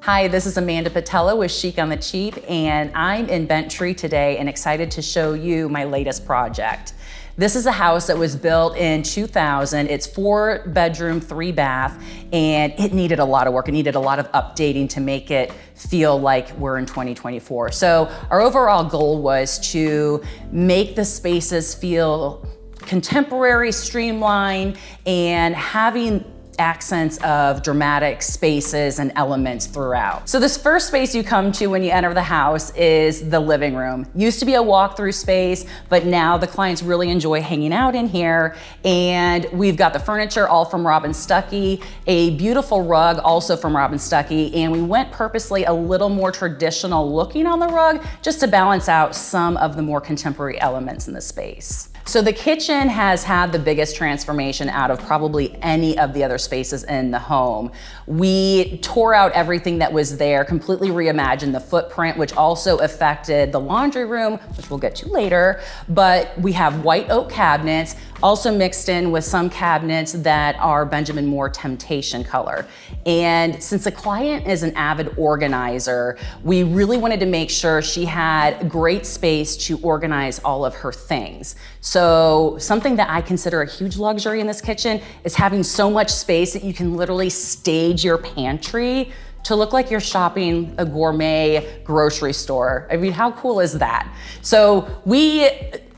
Hi, this is Amanda Patella with Chic on the Cheap, and I'm in Pantry today and excited to show you my latest project. This is a house that was built in 2000. It's 4-bedroom, 3-bath, and it needed a lot of work. It needed a lot of updating to make it feel like we're in 2024. So our overall goal was to make the spaces feel contemporary, streamlined, and having accents of dramatic spaces and elements throughout. So this first space you come to when you enter the house is the living room. Used to be a walk-through space, but now the clients really enjoy hanging out in here. And we've got the furniture all from Robin Stuckey, a beautiful rug also from Robin Stuckey, and we went purposely a little more traditional looking on the rug just to balance out some of the more contemporary elements in the space. So the kitchen has had the biggest transformation out of probably any of the other spaces in the home. We tore out everything that was there, completely reimagined the footprint, which also affected the laundry room, which we'll get to later. But we have white oak cabinets, also mixed in with some cabinets that are Benjamin Moore Temptation color. And since the client is an avid organizer, we really wanted to make sure she had great space to organize all of her things. So something that I consider a huge luxury in this kitchen is having so much space that you can literally stage your pantry to look like you're shopping a gourmet grocery store. I mean, how cool is that? So we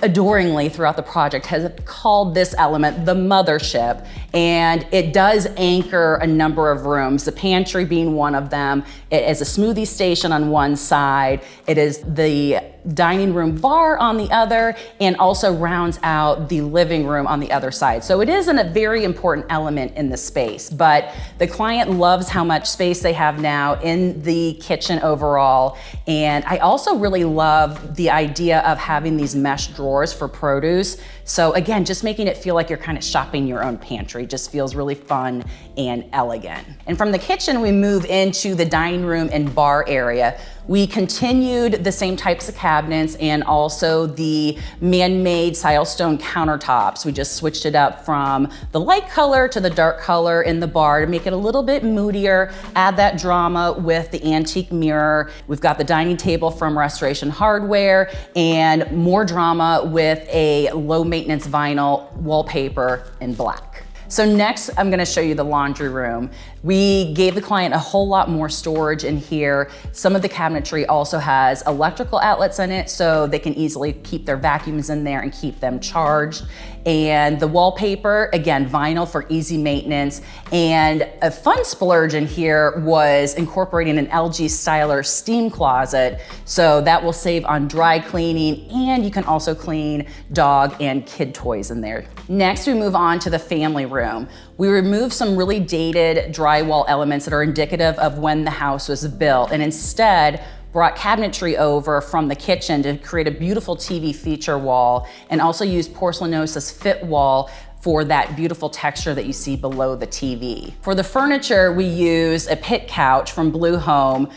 adoringly throughout the project has called this element the mothership, and it does anchor a number of rooms, the pantry being one of them. It is a smoothie station on one side, it is the dining room bar on the other, and also rounds out the living room on the other side. So it isn't a very important element in the space, but the client loves how much space they have now in the kitchen overall. And I also really love the idea of having these mesh drawers for produce. So again, just making it feel like you're kind of shopping your own pantry just feels really fun and elegant. And from the kitchen, we move into the dining room and bar area. We continued the same types of cabinets and also the man-made silestone countertops. We just switched it up from the light color to the dark color in the bar to make it a little bit moodier, add that drama with the antique mirror. We've got the dining table from Restoration Hardware and more drama with a low maintenance vinyl wallpaper in black. So next, I'm gonna show you the laundry room. We gave the client a whole lot more storage in here. Some of the cabinetry also has electrical outlets in it, so they can easily keep their vacuums in there and keep them charged. And the wallpaper, again, vinyl for easy maintenance. And a fun splurge in here was incorporating an LG Styler steam closet. So that will save on dry cleaning, and you can also clean dog and kid toys in there. Next, we move on to the family room. We removed some really dated drywall elements that are indicative of when the house was built, and instead brought cabinetry over from the kitchen to create a beautiful TV feature wall, and also used porcelanosis fit wall for that beautiful texture that you see below the TV. For the furniture, we used a pit couch from Blue Home,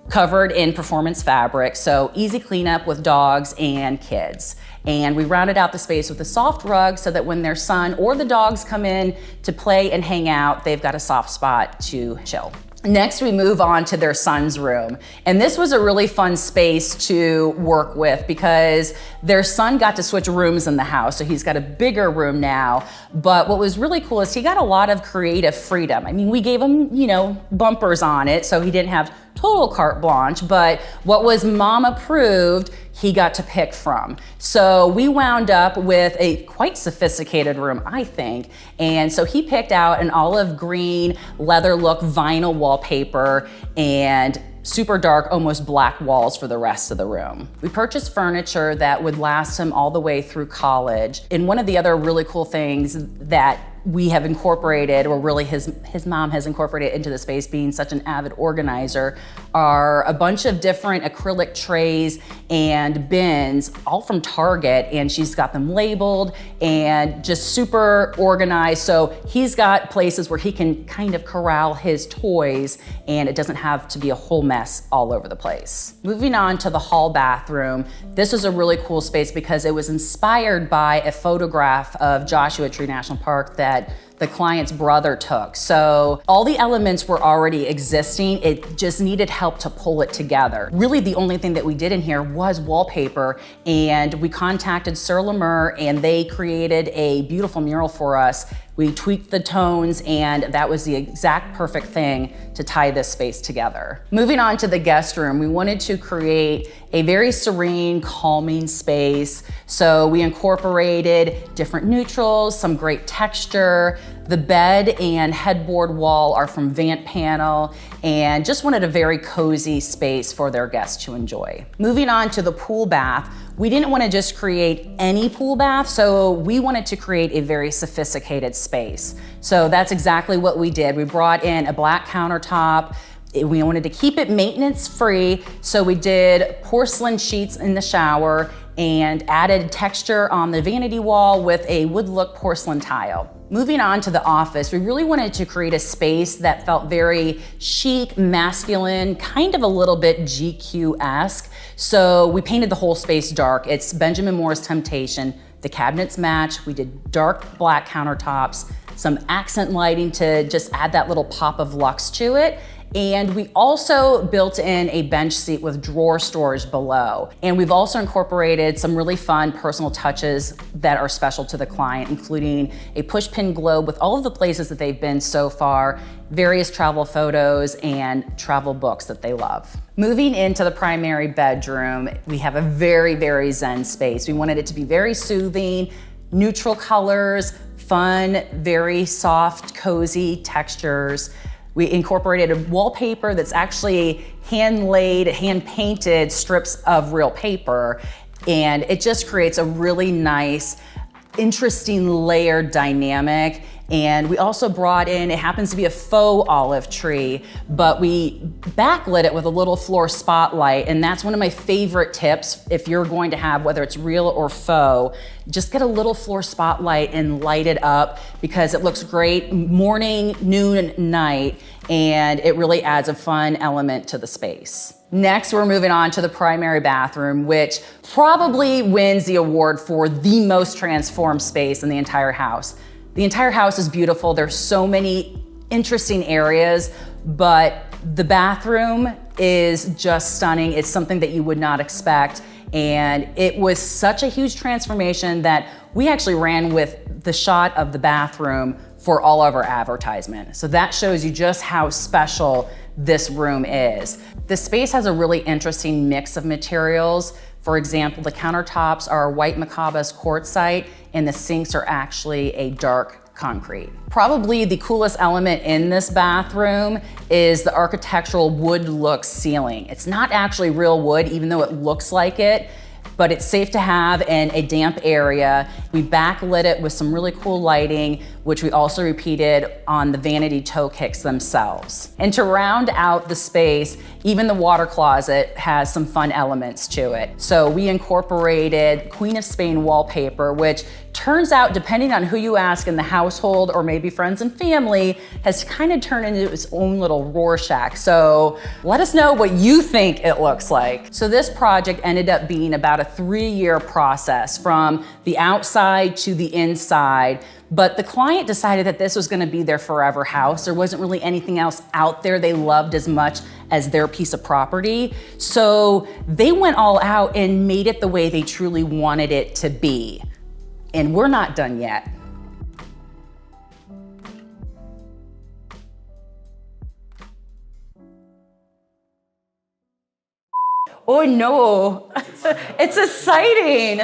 covered in performance fabric, so easy cleanup with dogs and kids. And we rounded out the space with a soft rug so that when their son or the dogs come in to play and hang out, they've got a soft spot to chill. Next, we move on to their son's room. And this was a really fun space to work with because their son got to switch rooms in the house. So he's got a bigger room now. But what was really cool is he got a lot of creative freedom. I mean, we gave him, bumpers on it, so he didn't have total carte blanche, but what was mom approved, he got to pick from. So we wound up with a quite sophisticated room, I think. And so he picked out an olive green leather look vinyl wallpaper and super dark, almost black walls for the rest of the room. We purchased furniture that would last him all the way through college. And one of the other really cool things that we have incorporated, or really his mom has incorporated into the space, being such an avid organizer, are a bunch of different acrylic trays and bins, all from Target, and she's got them labeled and just super organized. So he's got places where he can kind of corral his toys and it doesn't have to be a whole mess all over the place. Moving on to the hall bathroom, this was a really cool space because it was inspired by a photograph of Joshua Tree National Park that the client's brother took. So all the elements were already existing. It just needed help to pull it together. Really, the only thing that we did in here was wallpaper, and we contacted Sur Lemur, and they created a beautiful mural for us. We tweaked the tones, and that was the exact perfect thing to tie this space together. Moving on to the guest room, we wanted to create a very serene, calming space. So we incorporated different neutrals, some great texture. The bed and headboard wall are from Vant Panel, and just wanted a very cozy space for their guests to enjoy. Moving on to the pool bath, we didn't want to just create any pool bath, so we wanted to create a very sophisticated space. So that's exactly what we did. We brought in a black countertop. We wanted to keep it maintenance free, so we did porcelain sheets in the shower and added texture on the vanity wall with a wood look porcelain tile. Moving on to the office, we really wanted to create a space that felt very chic, masculine, kind of a little bit GQ-esque. So we painted the whole space dark. It's Benjamin Moore's Temptation. The cabinets match. We did dark black countertops, some accent lighting to just add that little pop of luxe to it. And we also built in a bench seat with drawer storage below. And we've also incorporated some really fun personal touches that are special to the client, including a push pin globe with all of the places that they've been so far, various travel photos, and travel books that they love. Moving into the primary bedroom, we have a very, very zen space. We wanted it to be very soothing, neutral colors, fun, very soft, cozy textures. We incorporated a wallpaper that's actually hand-laid, hand-painted strips of real paper, and it just creates a really nice, interesting layered dynamic. And we also brought in, it happens to be a faux olive tree, but we backlit it with a little floor spotlight, and that's one of my favorite tips if you're going to have, whether it's real or faux, just get a little floor spotlight and light it up because it looks great morning, noon, night, and it really adds a fun element to the space. Next, we're moving on to the primary bathroom, which probably wins the award for the most transformed space in the entire house. The entire house is beautiful. There's so many interesting areas, but the bathroom is just stunning. It's something that you would not expect. And it was such a huge transformation that we actually ran with the shot of the bathroom for all of our advertisement. So that shows you just how special this room is. The space has a really interesting mix of materials. For example, the countertops are white macabas quartzite, and the sinks are actually a dark concrete. Probably the coolest element in this bathroom is the architectural wood look ceiling. It's not actually real wood, even though it looks like it, but it's safe to have in a damp area. We backlit it with some really cool lighting, which we also repeated on the vanity toe kicks themselves. And to round out the space, even the water closet has some fun elements to it. So we incorporated Queen of Spain wallpaper, which turns out, depending on who you ask in the household or maybe friends and family, has kind of turned into its own little Rorschach. So let us know what you think it looks like. So this project ended up being about a 3-year process from the outside to the inside. But the client decided that this was going to be their forever house. There wasn't really anything else out there they loved as much as their piece of property. So they went all out and made it the way they truly wanted it to be. And we're not done yet. Oh no, it's exciting.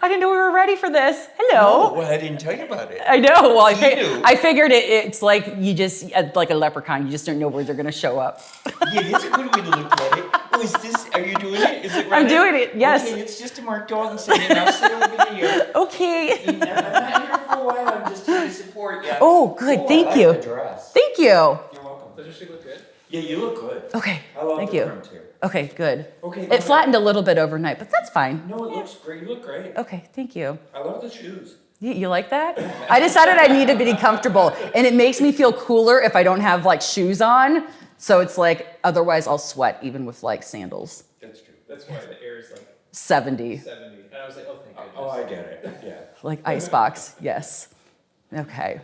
I didn't know we were ready for this. Hello. No, well, I didn't tell you about it. I know. Well, I figured it's like you just, like a leprechaun, you just don't know where they're going to show up. Yeah, it's a good way to look at it. Oh, is this, are you doing it? Is it right? I'm doing it, yes. Okay, it's just a Mark Dalton saying, now sit over here. Okay. I'm not here for a while, I'm just here to support you. Oh, good, thank you. I like the dress. Thank you. You're welcome. Does she look good? Yeah, you look good. Okay, I love thank the you. print too. Okay, good. Okay. It flattened a little bit overnight, but that's fine. No, it looks great. You look great. Okay, thank you. I love the shoes. You like that? I decided I needed to be comfortable, and it makes me feel cooler if I don't have like shoes on. So it's like, otherwise I'll sweat even with like sandals. That's true. That's why the air is like 70. 70. I was like, oh, thank goodness. Oh, I get it, yeah. Like icebox, yes. Okay.